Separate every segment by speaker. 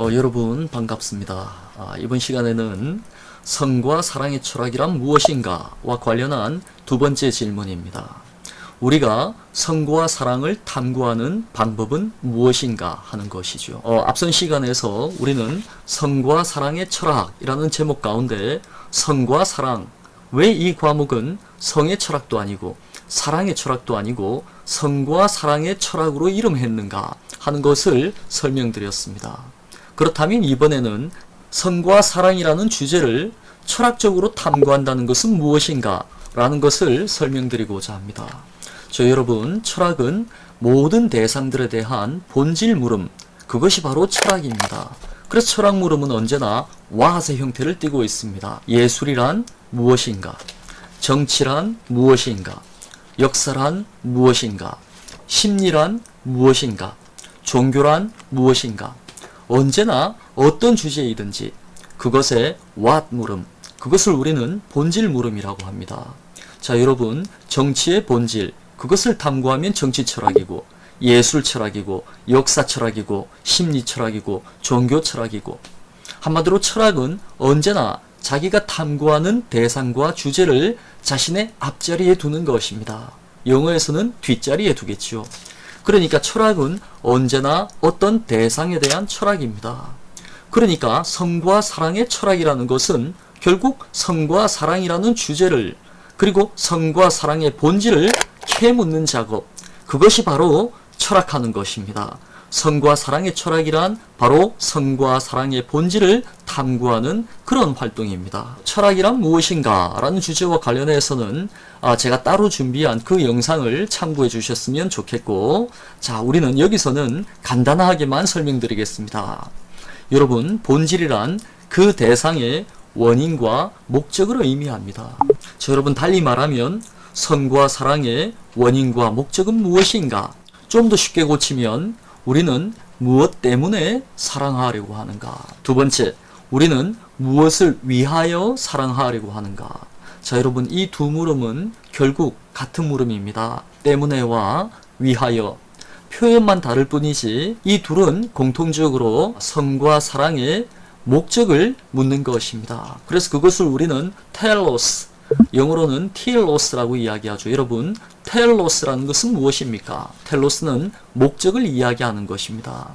Speaker 1: 여러분 반갑습니다. 이번 시간에는 성과 사랑의 철학이란 무엇인가와 관련한 두 번째 질문입니다. 우리가 성과 사랑을 탐구하는 방법은 무엇인가 하는 것이죠. 앞선 시간에서 우리는 성과 사랑의 철학이라는 제목 가운데 성과 사랑, 왜 이 과목은 성의 철학도 아니고 사랑의 철학도 아니고 성과 사랑의 철학으로 이름했는가 하는 것을 설명드렸습니다. 그렇다면 이번에는 성과 사랑이라는 주제를 철학적으로 탐구한다는 것은 무엇인가 라는 것을 설명드리고자 합니다. 여러분, 철학은 모든 대상들에 대한 본질 물음, 그것이 바로 철학입니다. 그래서 철학 물음은 언제나 와세 형태를 띠고 있습니다. 예술이란 무엇인가? 정치란 무엇인가? 역사란 무엇인가? 심리란 무엇인가? 종교란 무엇인가? 언제나 어떤 주제이든지 그것의 what 물음, 그것을 우리는 본질 물음이라고 합니다. 자, 여러분, 정치의 본질, 그것을 탐구하면 정치 철학이고 예술 철학이고 역사 철학이고 심리 철학이고 종교 철학이고, 한마디로 철학은 언제나 자기가 탐구하는 대상과 주제를 자신의 앞자리에 두는 것입니다. 영어에서는 뒷자리에 두겠지요. 그러니까 철학은 언제나 어떤 대상에 대한 철학입니다. 그러니까 성과 사랑의 철학이라는 것은 결국 성과 사랑이라는 주제를, 그리고 성과 사랑의 본질을 캐묻는 작업, 그것이 바로 철학하는 것입니다. 성과 사랑의 철학이란 바로 성과 사랑의 본질을 탐구하는 그런 활동입니다. 철학이란 무엇인가 라는 주제와 관련해서는 제가 따로 준비한 그 영상을 참고해 주셨으면 좋겠고, 자, 우리는 여기서는 간단하게만 설명드리겠습니다. 여러분, 본질이란 그 대상의 원인과 목적을 의미합니다. 여러분, 달리 말하면 성과 사랑의 원인과 목적은 무엇인가? 좀 더 쉽게 고치면 우리는 무엇 때문에 사랑하려고 하는가? 두 번째, 우리는 무엇을 위하여 사랑하려고 하는가? 자, 여러분, 이 두 물음은 결국 같은 물음입니다. 때문에와 위하여. 표현만 다를 뿐이지 이 둘은 공통적으로 성과 사랑의 목적을 묻는 것입니다. 그래서 그것을 우리는 텔로스, 영어로는 텔로스라고 이야기하죠. 여러분, 텔로스라는 것은 무엇입니까? 텔로스는 목적을 이야기하는 것입니다.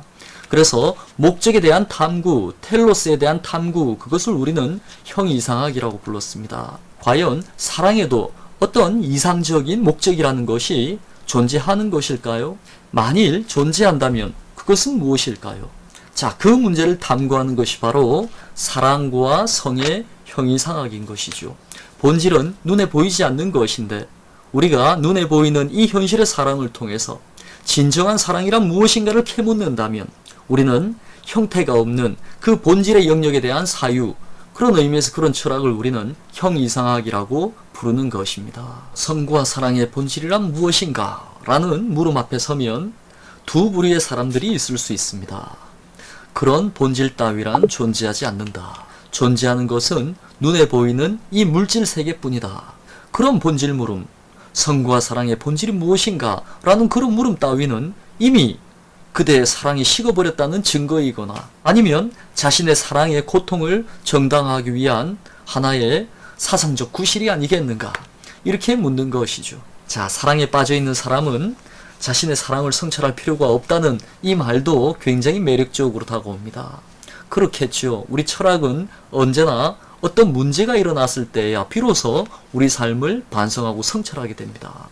Speaker 1: 그래서 목적에 대한 탐구, 텔로스에 대한 탐구, 그것을 우리는 형이상학이라고 불렀습니다. 과연 사랑에도 어떤 이상적인 목적이라는 것이 존재하는 것일까요? 만일 존재한다면 그것은 무엇일까요? 자, 그 문제를 탐구하는 것이 바로 사랑과 성의 형이상학인 것이죠. 본질은 눈에 보이지 않는 것인데 우리가 눈에 보이는 이 현실의 사랑을 통해서 진정한 사랑이란 무엇인가를 캐묻는다면 우리는 형태가 없는 그 본질의 영역에 대한 사유, 그런 의미에서 그런 철학을 우리는 형이상학이라고 부르는 것입니다. 성과 사랑의 본질이란 무엇인가? 라는 물음 앞에 서면 두 부류의 사람들이 있을 수 있습니다. 그런 본질 따위란 존재하지 않는다. 존재하는 것은 눈에 보이는 이 물질 세계뿐이다. 그런 본질 물음, 성과 사랑의 본질이 무엇인가? 라는 그런 물음 따위는 이미 그대의 사랑이 식어버렸다는 증거이거나 아니면 자신의 사랑의 고통을 정당화하기 위한 하나의 사상적 구실이 아니겠는가? 이렇게 묻는 것이죠. 자, 사랑에 빠져있는 사람은 자신의 사랑을 성찰할 필요가 없다는 이 말도 굉장히 매력적으로 다가옵니다. 그렇겠죠. 우리 철학은 언제나 어떤 문제가 일어났을 때야 비로소 우리 삶을 반성하고 성찰하게 됩니다.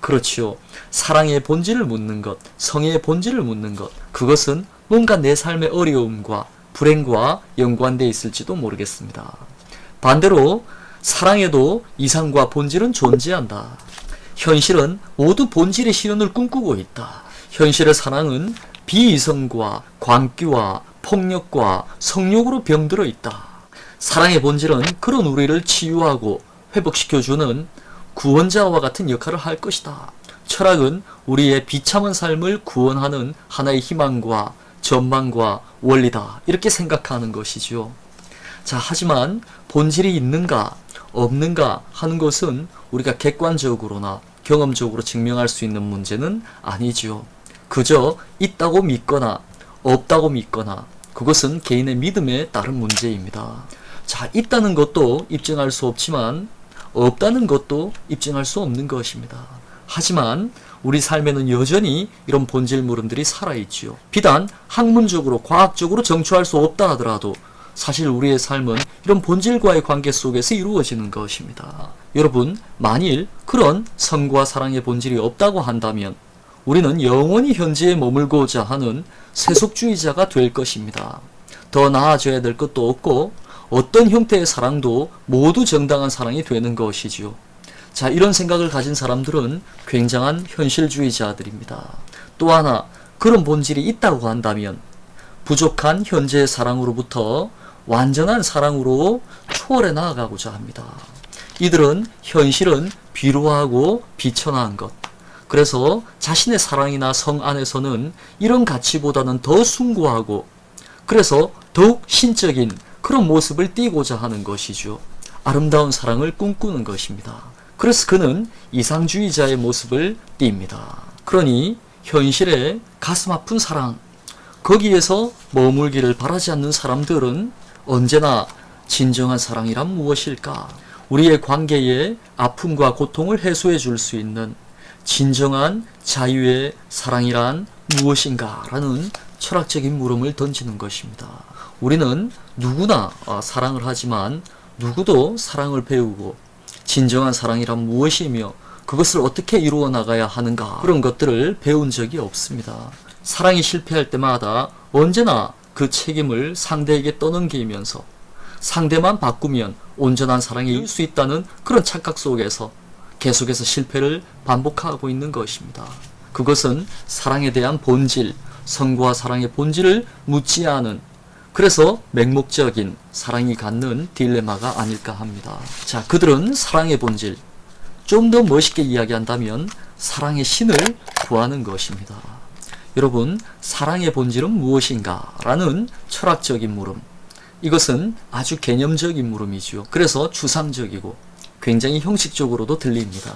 Speaker 1: 그렇죠. 사랑의 본질을 묻는 것, 성의 본질을 묻는 것, 그것은 뭔가 내 삶의 어려움과 불행과 연관되어 있을지도 모르겠습니다. 반대로 사랑에도 이상과 본질은 존재한다. 현실은 모두 본질의 실현을 꿈꾸고 있다. 현실의 사랑은 비이성과 광기와 폭력과 성욕으로 병들어 있다. 사랑의 본질은 그런 우리를 치유하고 회복시켜주는 구원자와 같은 역할을 할 것이다. 철학은 우리의 비참한 삶을 구원하는 하나의 희망과 전망과 원리다. 이렇게 생각하는 것이죠. 자, 하지만 본질이 있는가 없는가 하는 것은 우리가 객관적으로나 경험적으로 증명할 수 있는 문제는 아니지요. 그저 있다고 믿거나 없다고 믿거나 그것은 개인의 믿음에 따른 문제입니다. 자, 있다는 것도 입증할 수 없지만 없다는 것도 입증할 수 없는 것입니다. 하지만 우리 삶에는 여전히 이런 본질 물음들이 살아있지요. 비단 학문적으로 과학적으로 정추할 수 없다 하더라도 사실 우리의 삶은 이런 본질과의 관계 속에서 이루어지는 것입니다. 여러분, 만일 그런 성과 사랑의 본질이 없다고 한다면 우리는 영원히 현재에 머물고자 하는 세속주의자가 될 것입니다. 더 나아져야 될 것도 없고 어떤 형태의 사랑도 모두 정당한 사랑이 되는 것이지요. 자, 이런 생각을 가진 사람들은 굉장한 현실주의자들입니다. 또 하나, 그런 본질이 있다고 한다면 부족한 현재의 사랑으로부터 완전한 사랑으로 초월해 나아가고자 합니다. 이들은 현실은 비루하고 비천한 것, 그래서 자신의 사랑이나 성 안에서는 이런 가치보다는 더 숭고하고 그래서 더욱 신적인 그런 모습을 띠고자 하는 것이죠. 아름다운 사랑을 꿈꾸는 것입니다. 그래서 그는 이상주의자의 모습을 띱니다. 그러니 현실의 가슴 아픈 사랑, 거기에서 머물기를 바라지 않는 사람들은 언제나 진정한 사랑이란 무엇일까? 우리의 관계의 아픔과 고통을 해소해 줄 수 있는 진정한 자유의 사랑이란 무엇인가? 라는 철학적인 물음을 던지는 것입니다. 우리는 누구나 사랑을 하지만 누구도 사랑을 배우고 진정한 사랑이란 무엇이며 그것을 어떻게 이루어 나가야 하는가, 그런 것들을 배운 적이 없습니다. 사랑이 실패할 때마다 언제나 그 책임을 상대에게 떠넘기면서 상대만 바꾸면 온전한 사랑이 이룰 수 있다는 그런 착각 속에서 계속해서 실패를 반복하고 있는 것입니다. 그것은 사랑에 대한 본질, 성과 사랑의 본질을 묻지 않은, 그래서 맹목적인 사랑이 갖는 딜레마가 아닐까 합니다. 자, 그들은 사랑의 본질, 좀 더 멋있게 이야기한다면 사랑의 신을 구하는 것입니다. 여러분, 사랑의 본질은 무엇인가? 라는 철학적인 물음, 이것은 아주 개념적인 물음이죠. 그래서 추상적이고 굉장히 형식적으로도 들립니다.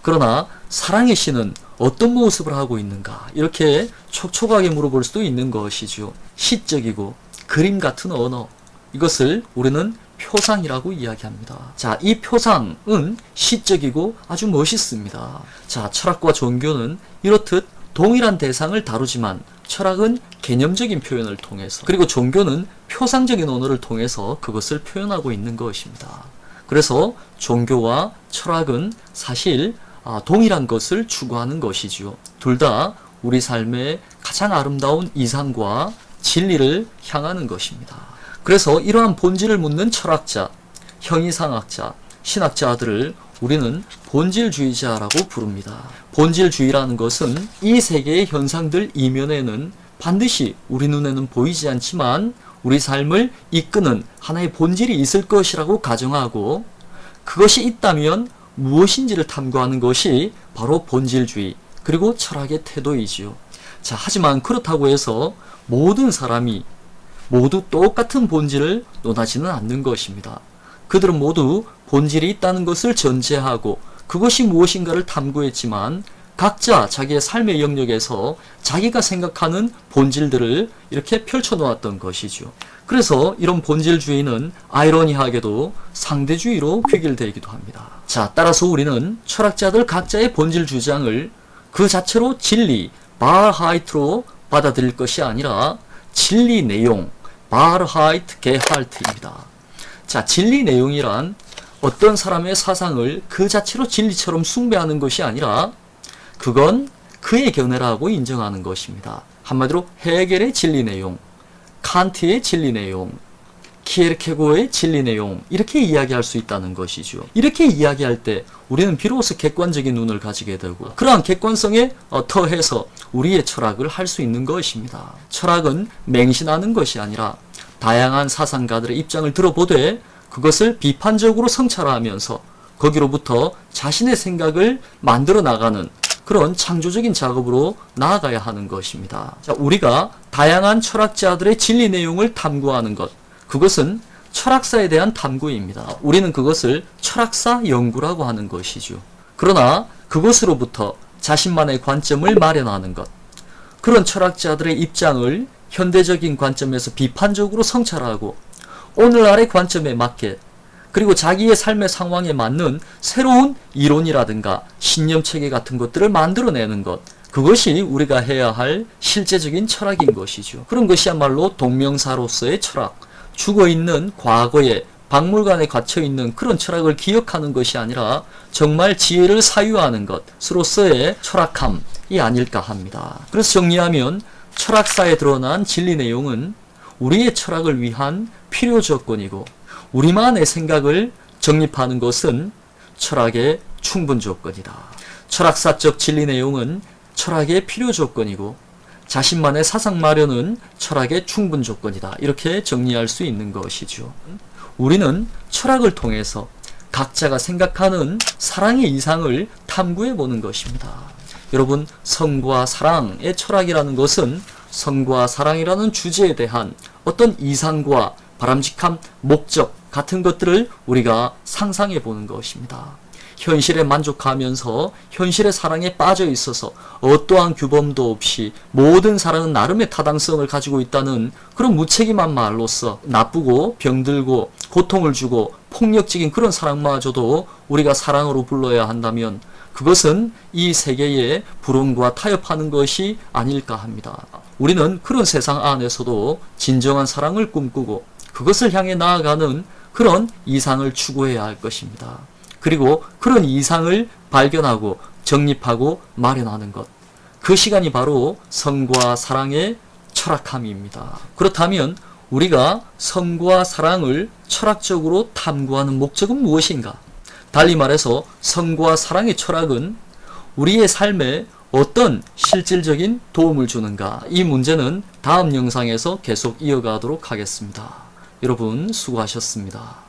Speaker 1: 그러나 사랑의 신은 어떤 모습을 하고 있는가? 이렇게 촉촉하게 물어볼 수도 있는 것이죠. 시적이고 그림 같은 언어, 이것을 우리는 표상이라고 이야기합니다. 자, 이 표상은 시적이고 아주 멋있습니다. 자, 철학과 종교는 이렇듯 동일한 대상을 다루지만 철학은 개념적인 표현을 통해서, 그리고 종교는 표상적인 언어를 통해서 그것을 표현하고 있는 것입니다. 그래서 종교와 철학은 사실 동일한 것을 추구하는 것이지요. 둘 다 우리 삶의 가장 아름다운 이상과 진리를 향하는 것입니다. 그래서 이러한 본질을 묻는 철학자, 형이상학자, 신학자들을 우리는 본질주의자라고 부릅니다. 본질주의라는 것은 이 세계의 현상들 이면에는 반드시 우리 눈에는 보이지 않지만 우리 삶을 이끄는 하나의 본질이 있을 것이라고 가정하고, 그것이 있다면 무엇인지를 탐구하는 것이 바로 본질주의, 그리고 철학의 태도이지요. 자, 하지만 그렇다고 해서 모든 사람이 모두 똑같은 본질을 논하지는 않는 것입니다. 그들은 모두 본질이 있다는 것을 전제하고 그것이 무엇인가를 탐구했지만 각자 자기의 삶의 영역에서 자기가 생각하는 본질들을 이렇게 펼쳐놓았던 것이죠. 그래서 이런 본질주의는 아이러니하게도 상대주의로 귀결되기도 합니다. 자, 따라서 우리는 철학자들 각자의 본질 주장을 그 자체로 진리, 바하이트로 받아들일 것이 아니라 진리 내용, 바하이트 게할트입니다. 자, 진리 내용이란 어떤 사람의 사상을 그 자체로 진리처럼 숭배하는 것이 아니라 그건 그의 견해라고 인정하는 것입니다. 한마디로 헤겔의 진리 내용, 칸트의 진리 내용, 키에르케고의 진리 내용, 이렇게 이야기할 수 있다는 것이죠. 이렇게 이야기할 때 우리는 비로소 객관적인 눈을 가지게 되고 그러한 객관성에 터해서 우리의 철학을 할 수 있는 것입니다. 철학은 맹신하는 것이 아니라 다양한 사상가들의 입장을 들어보되 그것을 비판적으로 성찰하면서 거기로부터 자신의 생각을 만들어 나가는 그런 창조적인 작업으로 나아가야 하는 것입니다. 자, 우리가 다양한 철학자들의 진리 내용을 탐구하는 것, 그것은 철학사에 대한 탐구입니다. 우리는 그것을 철학사 연구라고 하는 것이죠. 그러나 그것으로부터 자신만의 관점을 마련하는 것, 그런 철학자들의 입장을 현대적인 관점에서 비판적으로 성찰하고 오늘날의 관점에 맞게 그리고 자기의 삶의 상황에 맞는 새로운 이론이라든가 신념체계 같은 것들을 만들어내는 것, 그것이 우리가 해야 할 실제적인 철학인 것이죠. 그런 것이야말로 동명사로서의 철학, 죽어있는 과거에 박물관에 갇혀있는 그런 철학을 기억하는 것이 아니라 정말 지혜를 사유하는 것으로서의 철학함이 아닐까 합니다. 그래서 정리하면 철학사에 드러난 진리 내용은 우리의 철학을 위한 필요 조건이고 우리만의 생각을 정립하는 것은 철학의 충분 조건이다. 철학사적 진리 내용은 철학의 필요 조건이고 자신만의 사상 마련은 철학의 충분 조건이다. 이렇게 정리할 수 있는 것이죠. 우리는 철학을 통해서 각자가 생각하는 사랑의 이상을 탐구해 보는 것입니다. 여러분, 성과 사랑의 철학이라는 것은 성과 사랑이라는 주제에 대한 어떤 이상과 바람직한 목적 같은 것들을 우리가 상상해 보는 것입니다. 현실에 만족하면서 현실의 사랑에 빠져 있어서 어떠한 규범도 없이 모든 사랑은 나름의 타당성을 가지고 있다는 그런 무책임한 말로서 나쁘고 병들고 고통을 주고 폭력적인 그런 사랑마저도 우리가 사랑으로 불러야 한다면 그것은 이 세계에 불온과 타협하는 것이 아닐까 합니다. 우리는 그런 세상 안에서도 진정한 사랑을 꿈꾸고 그것을 향해 나아가는 그런 이상을 추구해야 할 것입니다. 그리고 그런 이상을 발견하고 정립하고 마련하는 것, 그 시간이 바로 성과 사랑의 철학함입니다. 그렇다면 우리가 성과 사랑을 철학적으로 탐구하는 목적은 무엇인가? 달리 말해서 성과 사랑의 철학은 우리의 삶에 어떤 실질적인 도움을 주는가? 이 문제는 다음 영상에서 계속 이어가도록 하겠습니다. 여러분 수고하셨습니다.